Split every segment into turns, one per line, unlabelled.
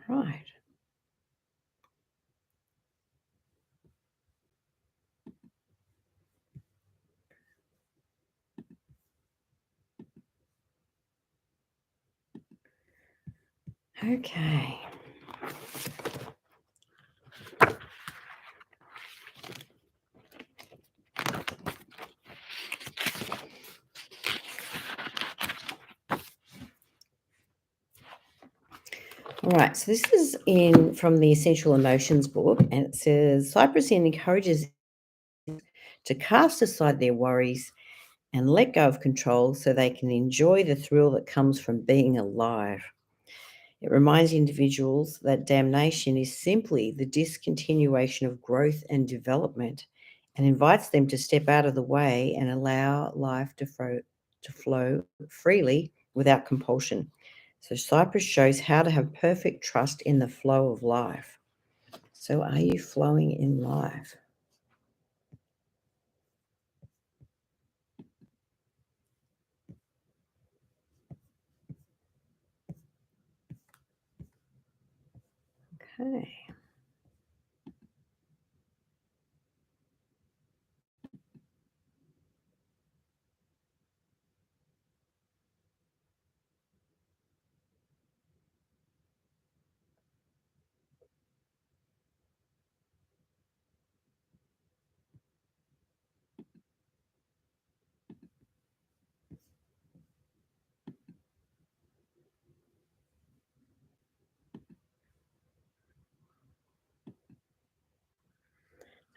Right. Okay. All right. So this is in from the Essential Emotions book, and it says Cypress encourages to cast aside their worries and let go of control so they can enjoy the thrill that comes from being alive. It reminds individuals that damnation is simply the discontinuation of growth and development and invites them to step out of the way and allow life to flow freely without compulsion. So, Cypress shows how to have perfect trust in the flow of life. So, are you flowing in life? Okay.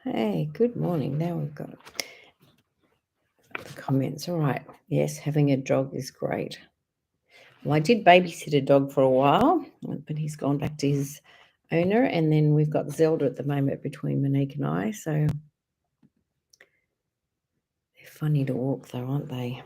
Hey, good morning. Now we've got the comments. All right. Yes, having a dog is great. Well, I did babysit a dog for a while, but he's gone back to his owner. And then we've got Zelda at the moment between Monique and I. So they're funny to walk, though, aren't they?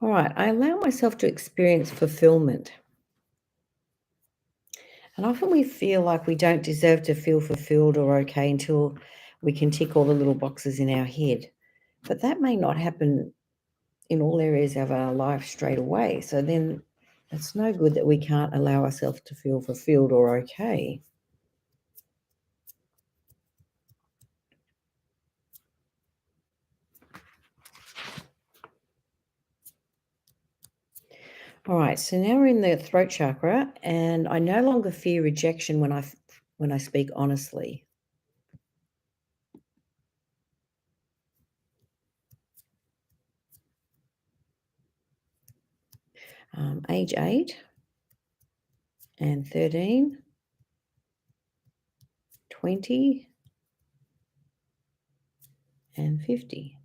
All right. I allow myself to experience fulfillment. And often we feel like we don't deserve to feel fulfilled or okay until we can tick all the little boxes in our head. But that may not happen in all areas of our life straight away. So then it's no good that we can't allow ourselves to feel fulfilled or okay. All right, so now we're in the throat chakra, and I no longer fear rejection when I speak honestly. Age 8 and 13, 20 and 50.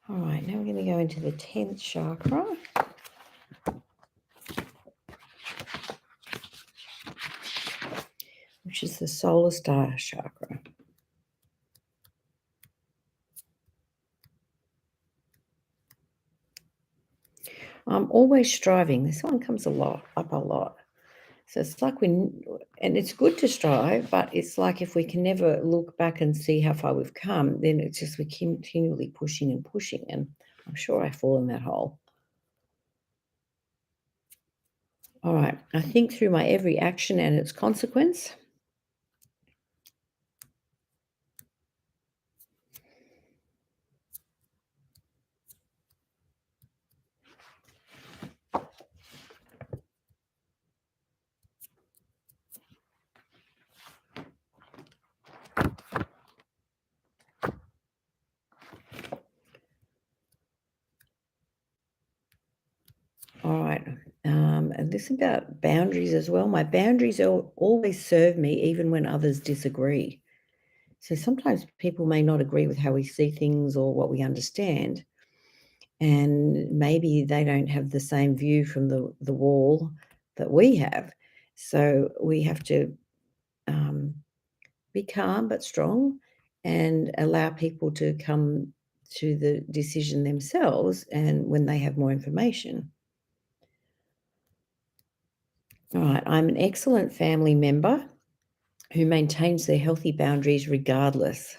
All right, now we're going to go into the 10th chakra, which is the solar star chakra. I'm always striving. This one comes up a lot. So it's like and it's good to strive, but it's like if we can never look back and see how far we've come, then it's just we're continually pushing and pushing. And I'm sure I fall in that hole. All right. I think through my every action and its consequence. All right. And this about boundaries as well. My boundaries always serve me even when others disagree. So sometimes people may not agree with how we see things or what we understand. And maybe they don't have the same view from the wall that we have. So we have to um, be calm but strong and allow people to come to the decision themselves and when they have more information. All right. I'm an excellent family member who maintains their healthy boundaries regardless.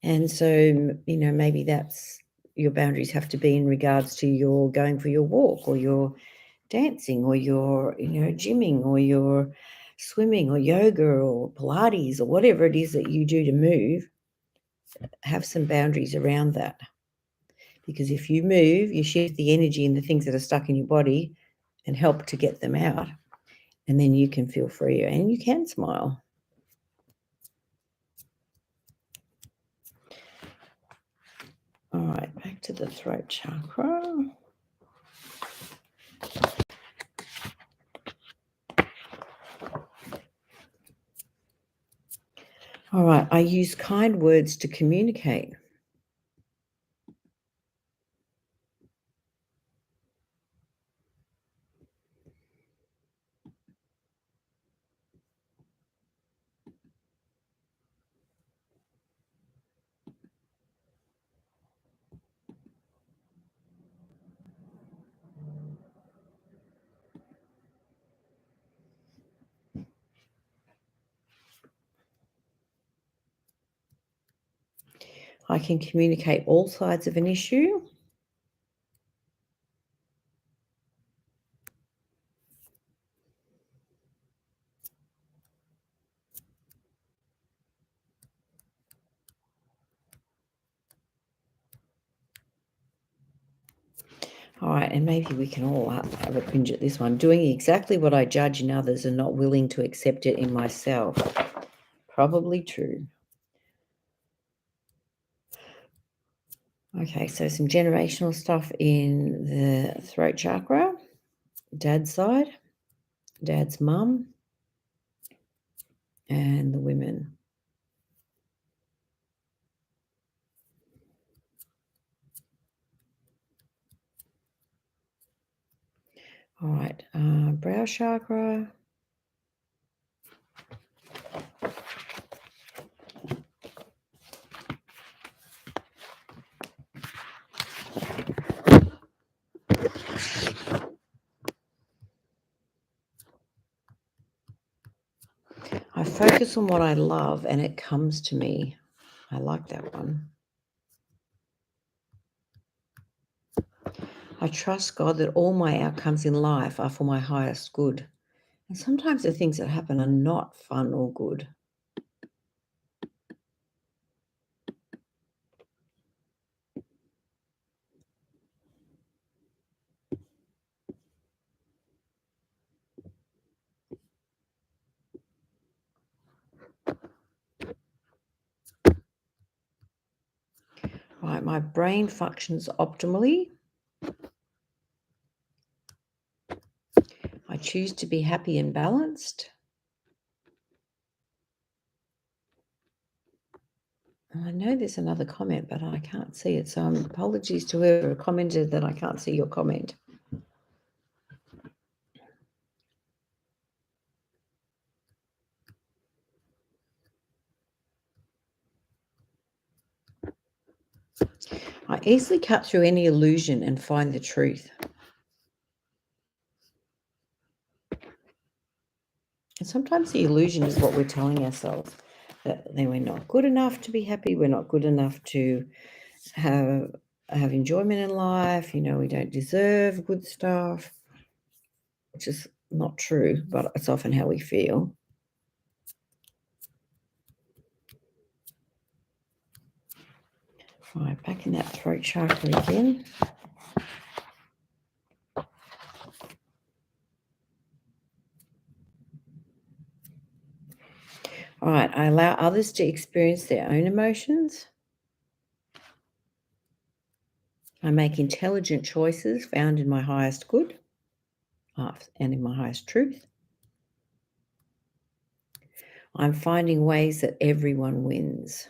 And so, maybe that's your boundaries have to be in regards to your going for your walk or your dancing or your, gymming or your swimming or yoga or Pilates or whatever it is that you do to move. Have some boundaries around that. Because if you move, you shift the energy and the things that are stuck in your body and help to get them out. And then you can feel freer and you can smile. All right, back to the throat chakra. All right, I use kind words to communicate. I can communicate all sides of an issue. All right, and maybe we can all have a cringe at this one. Doing exactly what I judge in others and not willing to accept it in myself. Probably true. Okay, so some generational stuff in the throat chakra. Dad's side, dad's mum, and the women. All right, brow chakra. I focus on what I love and it comes to me. I like that one. I trust God that all my outcomes in life are for my highest good. And sometimes the things that happen are not fun or good. Right, my brain functions optimally. I choose to be happy and balanced. I know there's another comment, but I can't see it. So apologies to whoever commented that I can't see your comment. I easily cut through any illusion and find the truth. And sometimes the illusion is what we're telling ourselves, that then we're not good enough to be happy, we're not good enough to have enjoyment in life, we don't deserve good stuff, which is not true, but it's often how we feel. Right, back in that throat chakra again. All right, I allow others to experience their own emotions. I make intelligent choices found in my highest good and in my highest truth. I'm finding ways that everyone wins.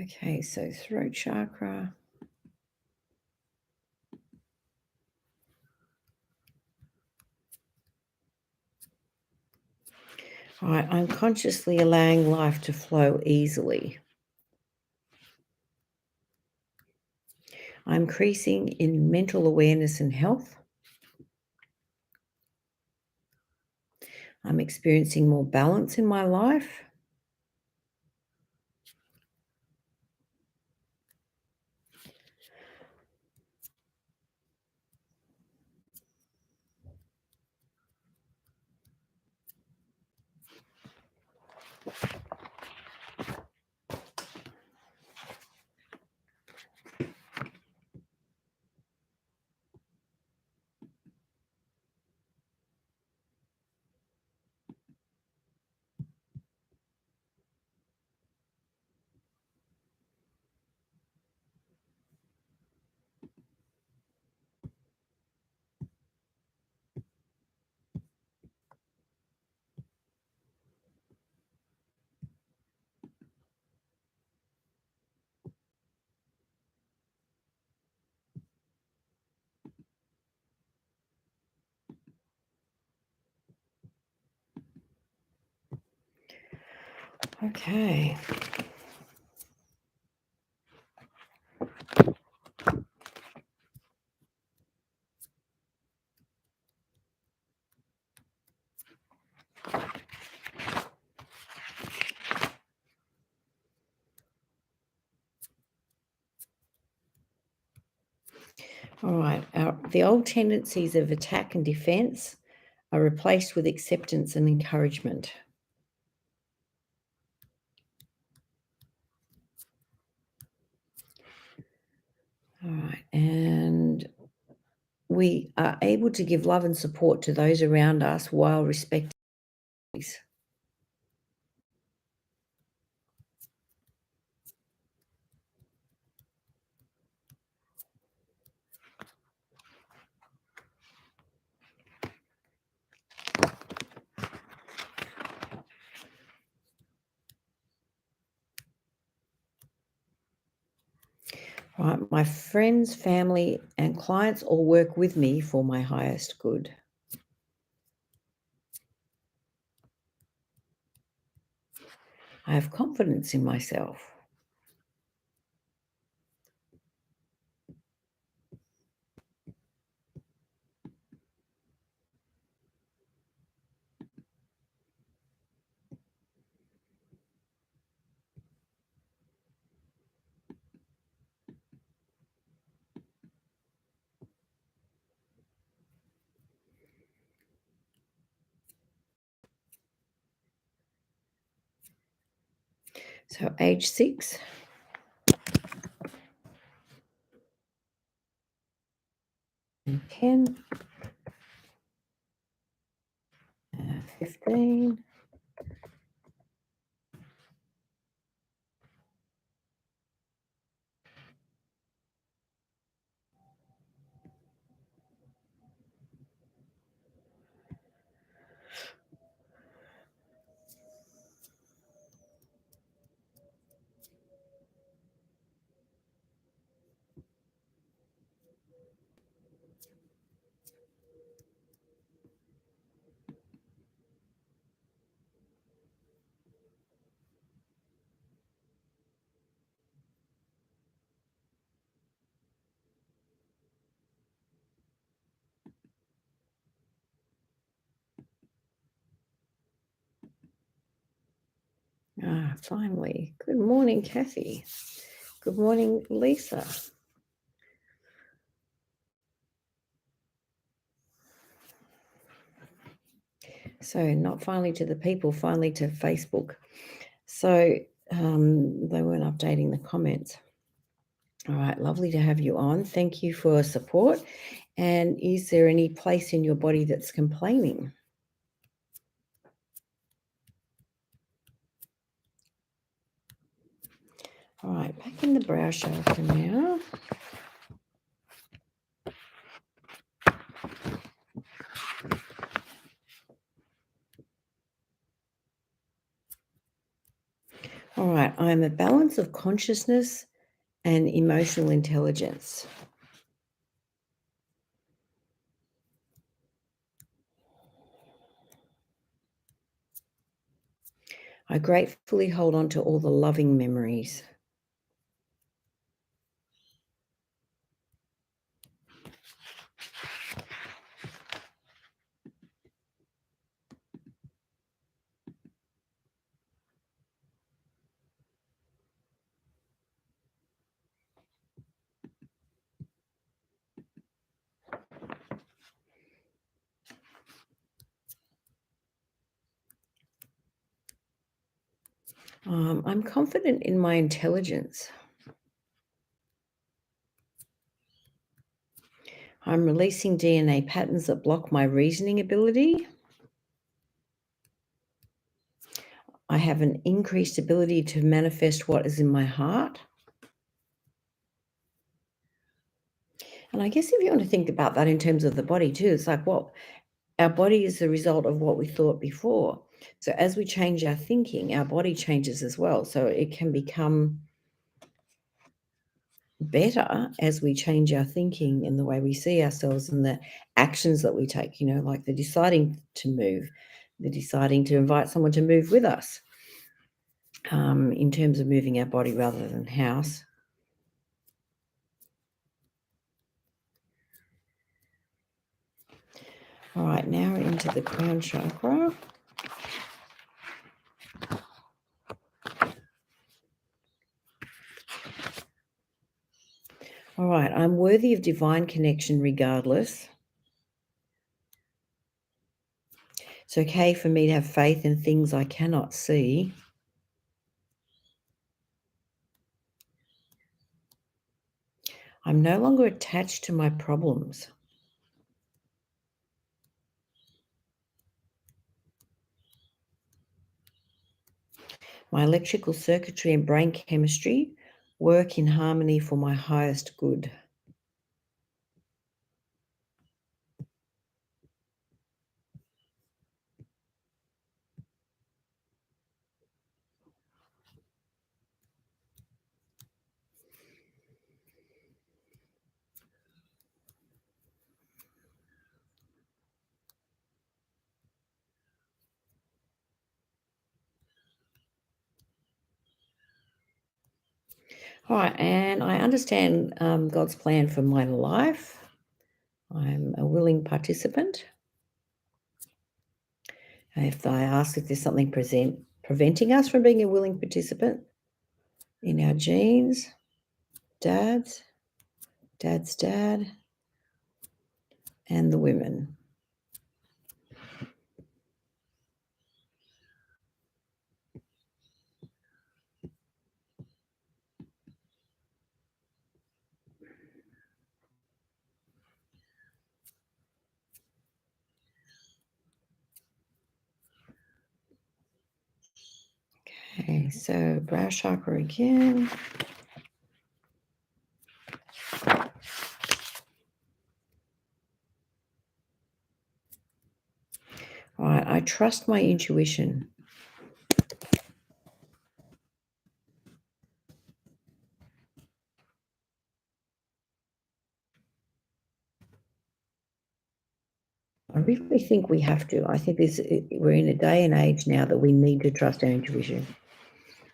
Okay, so throat chakra. All right, I'm consciously allowing life to flow easily. I'm increasing in mental awareness and health. I'm experiencing more balance in my life. Okay. All right. The old tendencies of attack and defense are replaced with acceptance and encouragement. All right. And we are able to give love and support to those around us while respecting these. All right. My friends, family, and clients all work with me for my highest good. I have confidence in myself. So, age 6, 10, 15. Finally. Good morning, Kathy. Good morning, Lisa. So, not finally to the people, finally to Facebook. So, they weren't updating the comments. All right, lovely to have you on. Thank you for support. And is there any place in your body that's complaining? All right, back in the brow chakra now. All right, I'm a balance of consciousness and emotional intelligence. I gratefully hold on to all the loving memories. I'm confident in my intelligence. I'm releasing DNA patterns that block my reasoning ability. I have an increased ability to manifest what is in my heart. And I guess if you want to think about that in terms of the body too, it's like, well, our body is the result of what we thought before. So as we change our thinking, our body changes as well. So it can become better as we change our thinking and the way we see ourselves and the actions that we take, like the deciding to move, the deciding to invite someone to move with us, in terms of moving our body rather than house. All right, now we're into the crown chakra. All right, I'm worthy of divine connection regardless. It's okay for me to have faith in things I cannot see. I'm no longer attached to my problems. My electrical circuitry and brain chemistry work in harmony for my highest good. All right, and I understand God's plan for my life. I'm a willing participant. If I ask if there's something preventing us from being a willing participant in our genes, dad's dad, and the women. Okay, so brow chakra again. All right, I trust my intuition. I really think we have to. I think we're in a day and age now that we need to trust our intuition.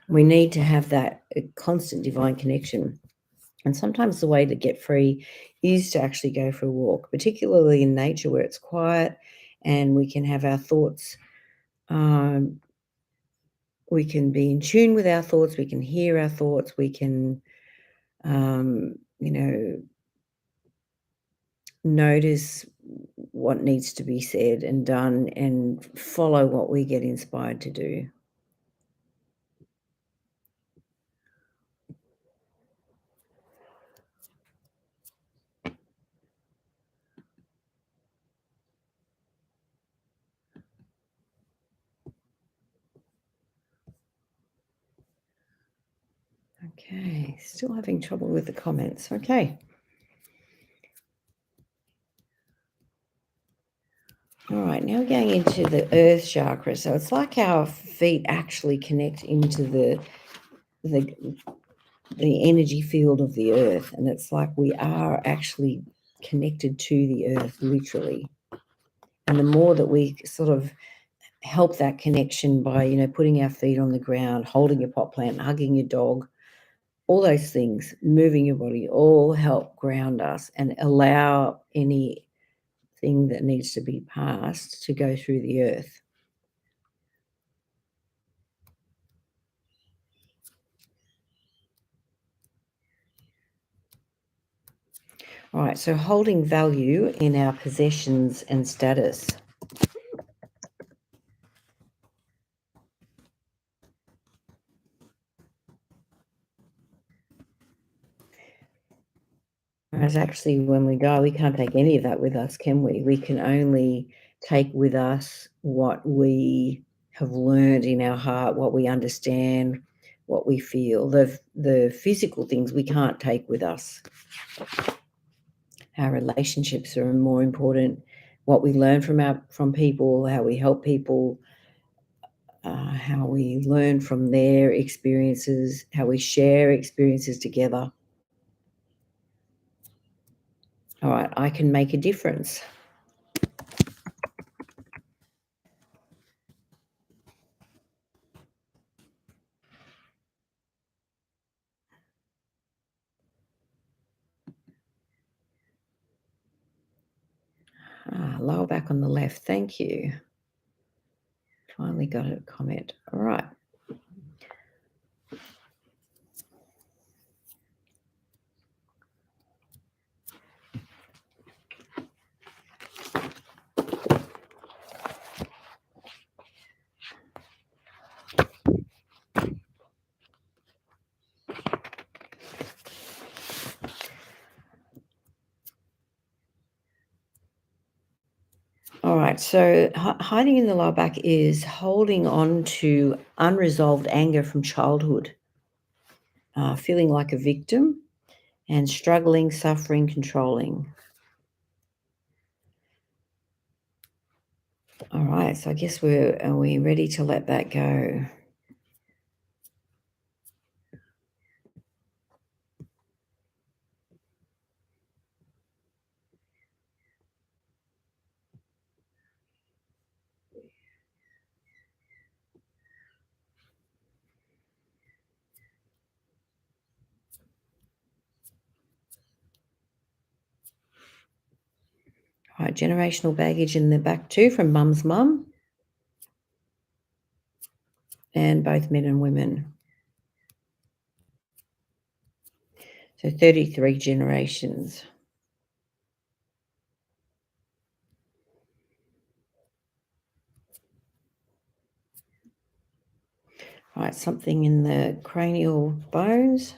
We need to have that constant divine connection. And sometimes the way to get free is to actually go for a walk, particularly in nature where it's quiet and we can have our thoughts. We can be in tune with our thoughts. We can hear our thoughts. We can, notice what needs to be said and done and follow what we get inspired to do. Okay, still having trouble with the comments. Okay. All right, now we're going into the earth chakra. So it's like our feet actually connect into the the energy field of the earth, and it's like we are actually connected to the earth, literally. And the more that we sort of help that connection by, putting our feet on the ground, holding your pot plant, hugging your dog, all those things, moving your body, all help ground us and allow anything that needs to be passed to go through the earth. All right, so holding value in our possessions and status. Whereas actually, when we die, we can't take any of that with us, can we? We can only take with us what we have learned in our heart, what we understand, what we feel. The physical things we can't take with us. Our relationships are more important. What we learn from people, how we help people, how we learn from their experiences, how we share experiences together. All right, I can make a difference. Lower back on the left. Thank you. Finally got a comment. All right. All right. So hiding in the lower back is holding on to unresolved anger from childhood, feeling like a victim and struggling, suffering, controlling. All right. So I guess are we ready to let that go? All right. Generational baggage in the back too from mum's mum and both men and women. So 33 generations. All right, something in the cranial bones.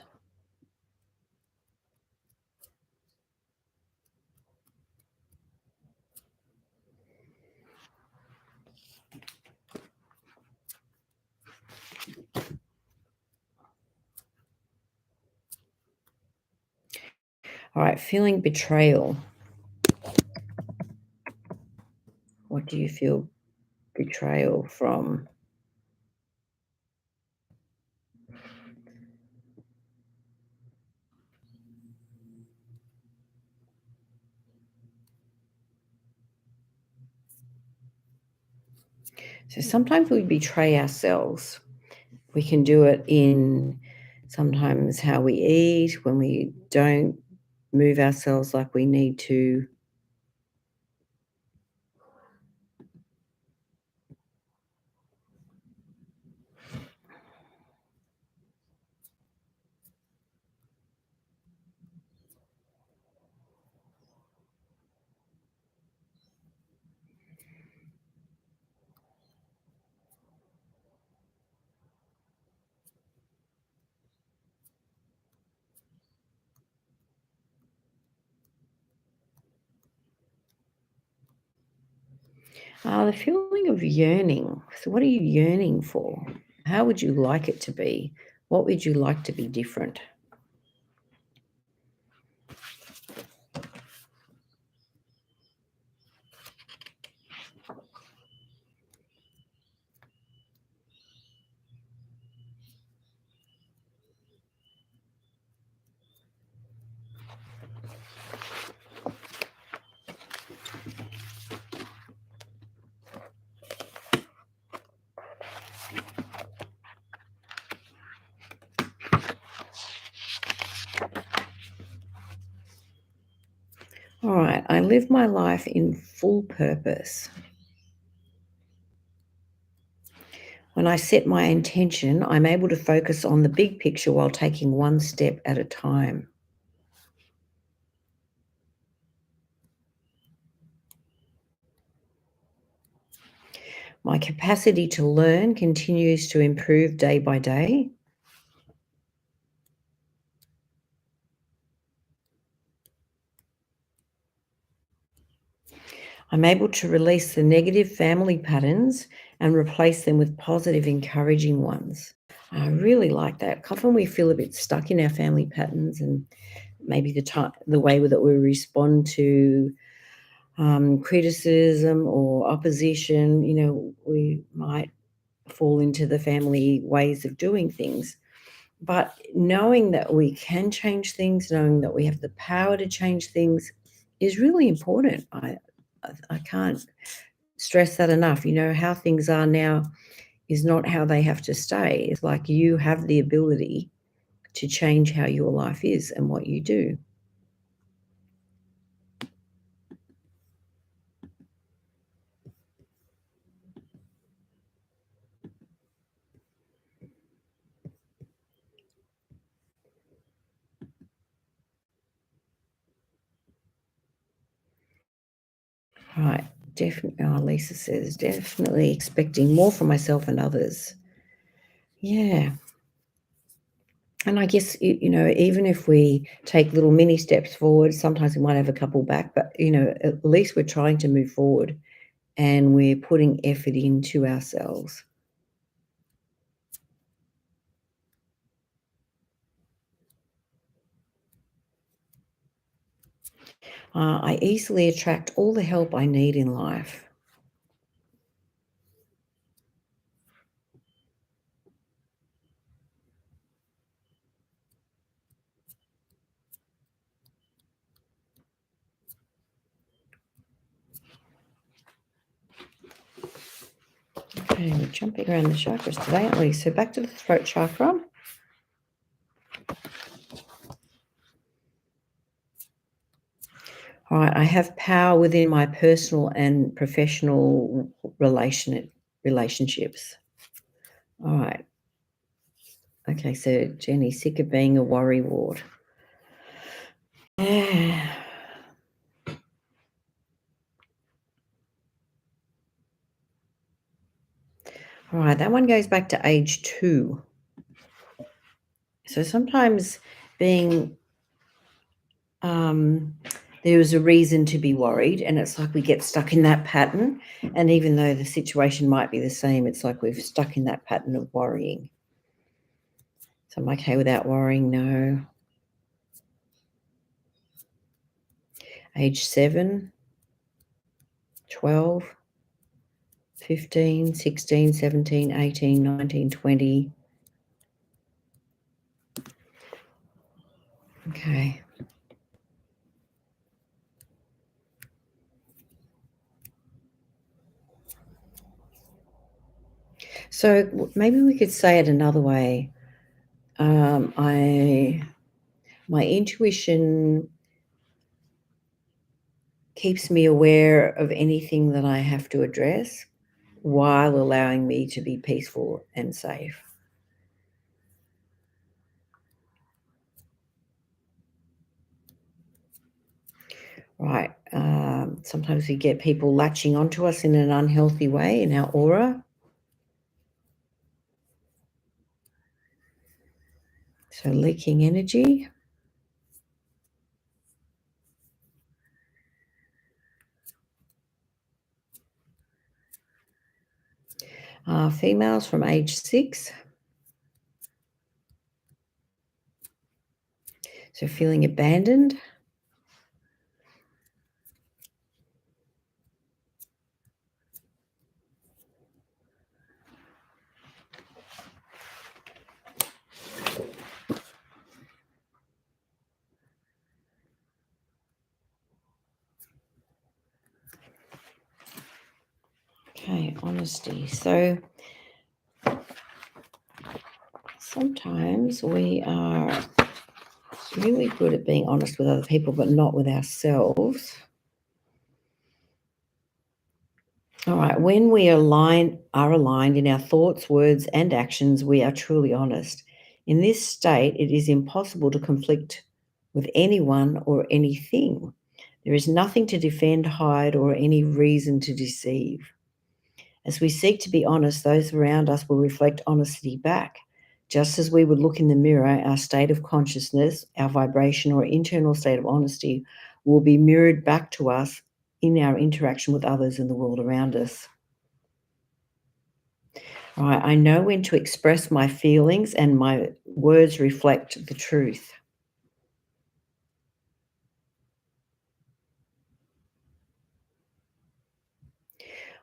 All right, feeling betrayal. What do you feel betrayal from? So sometimes we betray ourselves. We can do it in sometimes how we eat, when we don't move ourselves like we need to. The feeling of yearning. So what are you yearning for? How would you like it to be? What would you like to be different? I live my life in full purpose. When I set my intention, I'm able to focus on the big picture while taking one step at a time. My capacity to learn continues to improve day by day. I'm able to release the negative family patterns and replace them with positive, encouraging ones. I really like that. Often we feel a bit stuck in our family patterns, and maybe the way that we respond to criticism or opposition. We might fall into the family ways of doing things. But knowing that we can change things, knowing that we have the power to change things is really important. I can't stress that enough. How things are now is not how they have to stay. It's like you have the ability to change how your life is and what you do. Right. Definitely. Oh, Lisa says, definitely expecting more from myself and others. Yeah. And I guess, even if we take little mini steps forward, sometimes we might have a couple back, but, at least we're trying to move forward and we're putting effort into ourselves. I easily attract all the help I need in life. Okay, we're jumping around the chakras today, aren't we? So back to the throat chakra. All right, I have power within my personal and professional relationships. All right. Okay, so Jenny, sick of being a worry wart. Yeah. All right, that one goes back to age 2. So sometimes being there is a reason to be worried, and it's like we get stuck in that pattern. And even though the situation might be the same, it's like we've stuck in that pattern of worrying. So I'm okay without worrying, no. Age 7, 12, 15, 16, 17, 18, 19, 20. Okay. So maybe we could say it another way. My intuition keeps me aware of anything that I have to address while allowing me to be peaceful and safe. Right. Sometimes we get people latching onto us in an unhealthy way in our aura. So leaking energy. Females from age 6. So feeling abandoned. Okay, honesty. So sometimes we are really good at being honest with other people, but not with ourselves. All right. When we are aligned in our thoughts, words, and actions, we are truly honest. In this state, it is impossible to conflict with anyone or anything. There is nothing to defend, hide, or any reason to deceive. As we seek to be honest, those around us will reflect honesty back. Just as we would look in the mirror, our state of consciousness, our vibration, or internal state of honesty will be mirrored back to us in our interaction with others in the world around us. Right, I know when to express my feelings and my words reflect the truth.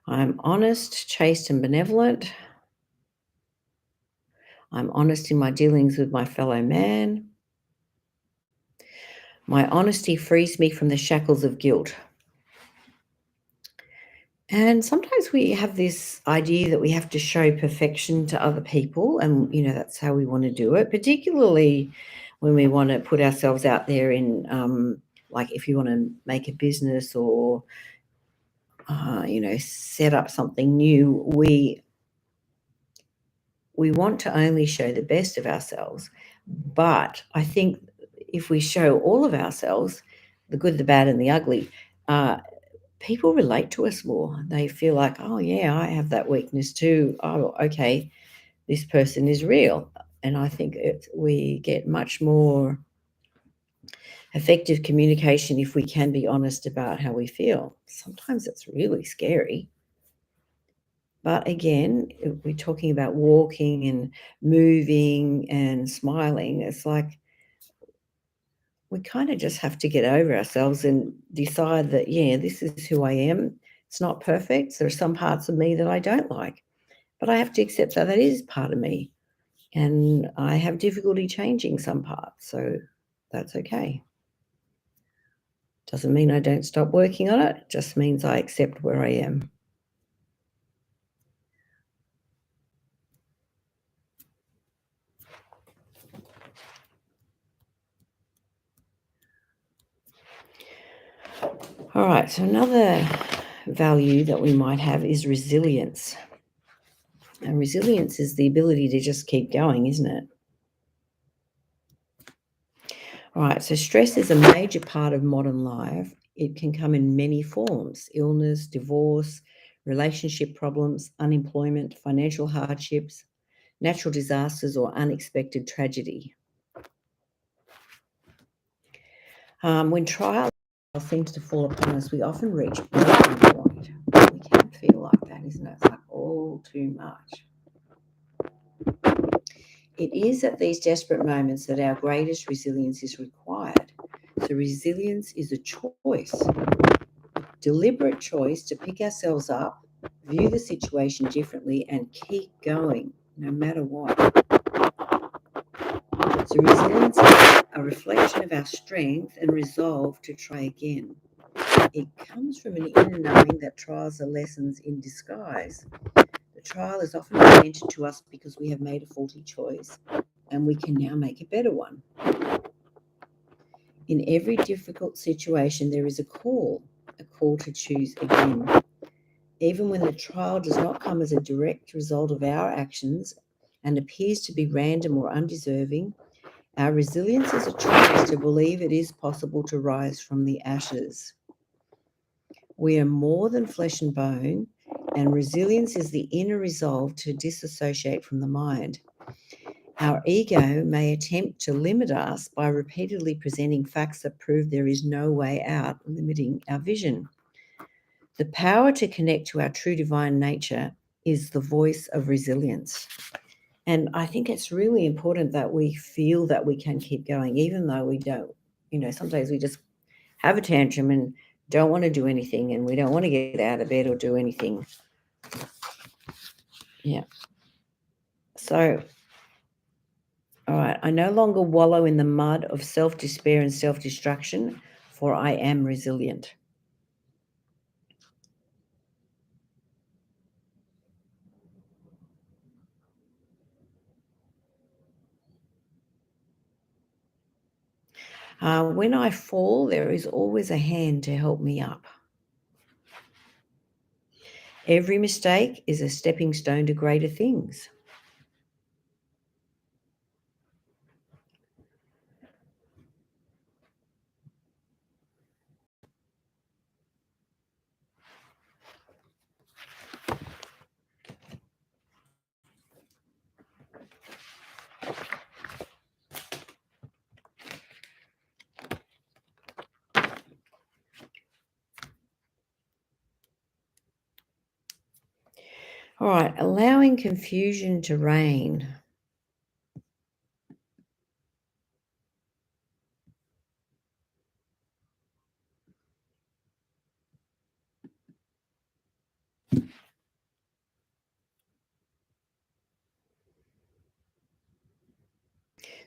I'm honest, chaste, and benevolent. I'm honest in my dealings with my fellow man. My honesty frees me from the shackles of guilt. And sometimes we have this idea that we have to show perfection to other people, and that's how we want to do it, particularly when we want to put ourselves out there in, like, if you want to make a business or set up something new. We want to only show the best of ourselves, but I think if we show all of ourselves, the good, the bad, and the ugly, uh, people relate to us more. They feel like, oh yeah, I have that weakness too. Oh, okay, this person is real, and I think we get much more effective communication if we can be honest about how we feel. Sometimes it's really scary. But again, if we're talking about walking and moving and smiling. It's like we kind of just have to get over ourselves and decide that, yeah, this is who I am. It's not perfect. There are some parts of me that I don't like, but I have to accept that that is part of me. And I have difficulty changing some parts. So that's okay. Doesn't mean I don't stop working on it. Just means I accept where I am. All right. So another value that we might have is resilience. And resilience is the ability to just keep going, isn't it? All right, so stress is a major part of modern life. It can come in many forms: illness, divorce, relationship problems, unemployment, financial hardships, natural disasters, or unexpected tragedy. When trial seems to fall upon us, we often reach breaking point. We can feel like that, isn't it? It's like all too much. It is at these desperate moments that our greatest resilience is required. So resilience is a choice, deliberate choice to pick ourselves up, view the situation differently, and keep going no matter what. So resilience is a reflection of our strength and resolve to try again. It comes from an inner knowing that trials are lessons in disguise. The trial is often presented to us because we have made a faulty choice, and we can now make a better one. In every difficult situation, there is a call to choose again. Even when the trial does not come as a direct result of our actions and appears to be random or undeserving, our resilience is a choice to believe it is possible to rise from the ashes. We are more than flesh and bone, and resilience is the inner resolve to disassociate from the mind. Our ego may attempt to limit us by repeatedly presenting facts that prove there is no way out, limiting our vision. The power to connect to our true divine nature is the voice of resilience. And I think it's really important that we feel that we can keep going, even though we don't. Sometimes we just have a tantrum and don't want to do anything, and we don't want to get out of bed or do anything. Yeah. So, all right, I no longer wallow in the mud of self-despair and self-destruction, for I am resilient. When I fall, there is always a hand to help me up. Every mistake is a stepping stone to greater things. All right, allowing confusion to reign.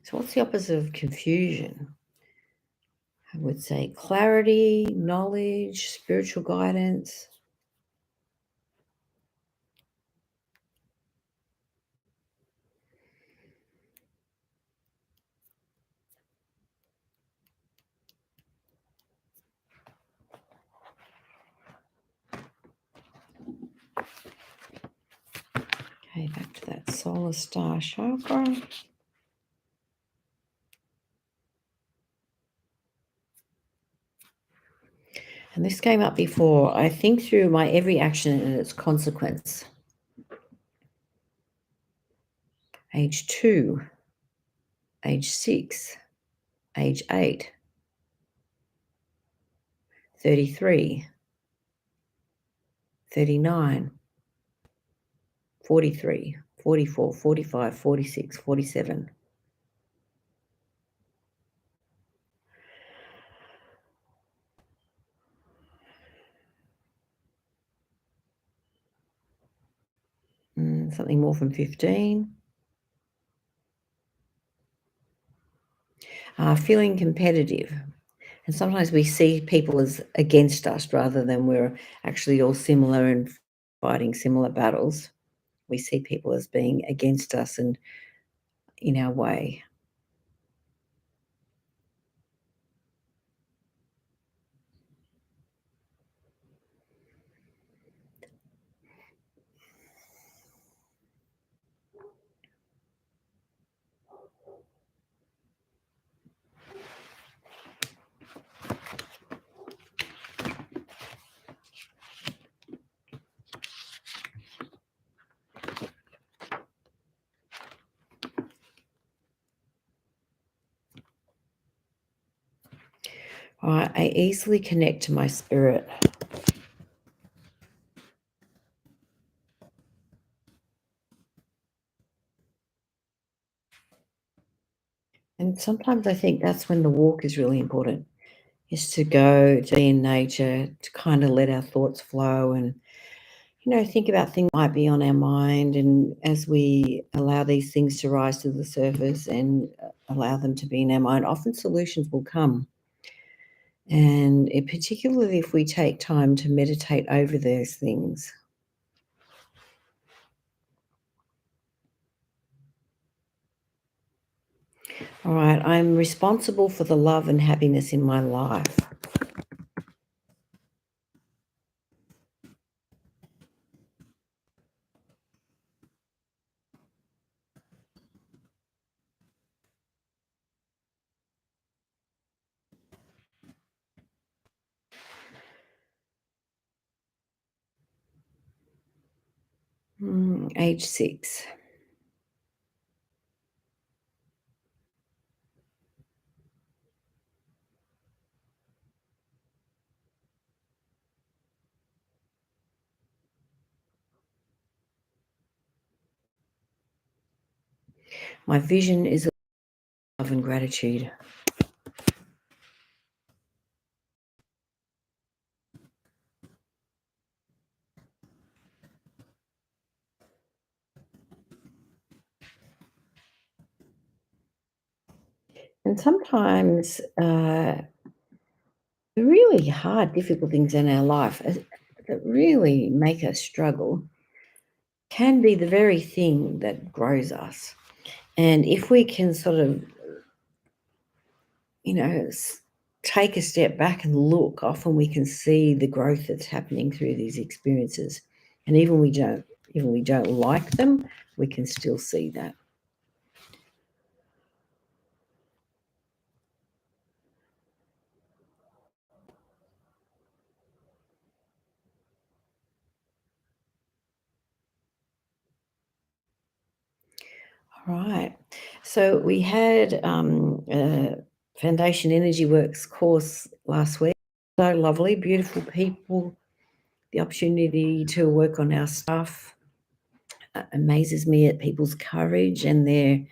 So, what's the opposite of confusion? I would say clarity, knowledge, spiritual guidance. Okay, back to that solar star chakra. And this came up before. I think through my every action and its consequence. Age 2, age 6, age 8, 33, 39, 43, 44, 45, 46, 47. Something more from 15. Feeling competitive. And sometimes we see people as against us rather than we're actually all similar and fighting similar battles. We see people as being against us and in our way. I easily connect to my spirit. And sometimes I think that's when the walk is really important, is to go to be in nature, to kind of let our thoughts flow and, think about things that might be on our mind. And as we allow these things to rise to the surface and allow them to be in our mind, often solutions will come. And particularly if we take time to meditate over those things. All right, I'm responsible for the love and happiness in my life. Age 6. My vision is love and gratitude. And sometimes the really hard, difficult things in our life that really make us struggle can be the very thing that grows us. And if we can sort of, take a step back and look, often we can see the growth that's happening through these experiences. And even we don't like them, we can still see that. All right. So we had a Foundation Energy Works course last week. So lovely, beautiful people. The opportunity to work on our stuff amazes me at people's courage and their,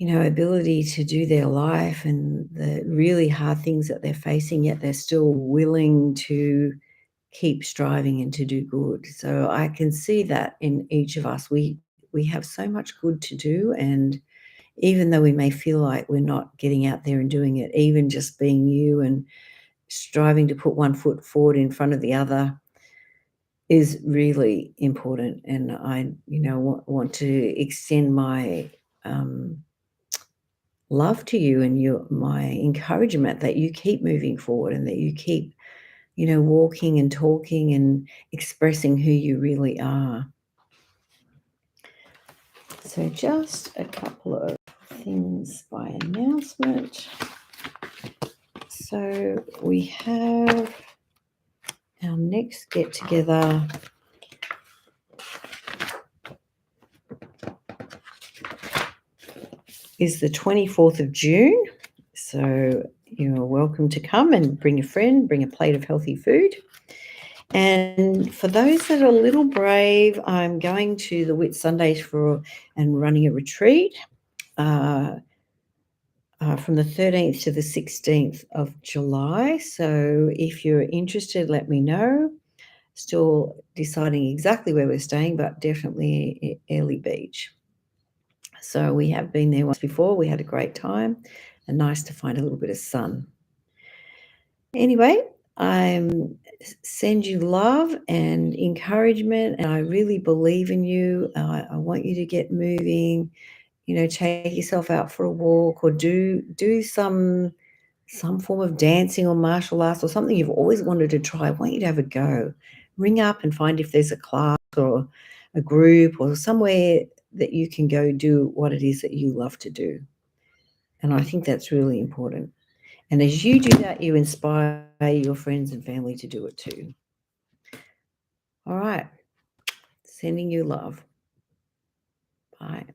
ability to do their life and the really hard things that they're facing, yet they're still willing to keep striving and to do good. So I can see that in each of us. We have so much good to do, and even though we may feel like we're not getting out there and doing it, even just being you and striving to put one foot forward in front of the other is really important. And I, want to extend my love to you and my encouragement that you keep moving forward and that you keep, walking and talking and expressing who you really are. So just a couple of things by announcement. So we have our next get together is the 24th of June. So you're welcome to come and bring a friend, bring a plate of healthy food. And for those that are a little brave, I'm going to the Whitsundays and running a retreat from the 13th to the 16th of July. So if you're interested, let me know. Still deciding exactly where we're staying, but definitely Airlie Beach. So we have been there once before. We had a great time and nice to find a little bit of sun. Anyway, I send you love and encouragement, and I really believe in you. I want you to get moving. Take yourself out for a walk or do some form of dancing or martial arts or something you've always wanted to try. I want you to have a go. Ring up and find if there's a class or a group or somewhere that you can go do what it is that you love to do. And I think that's really important. And as you do that, you inspire your friends and family to do it too. All right. Sending you love. Bye.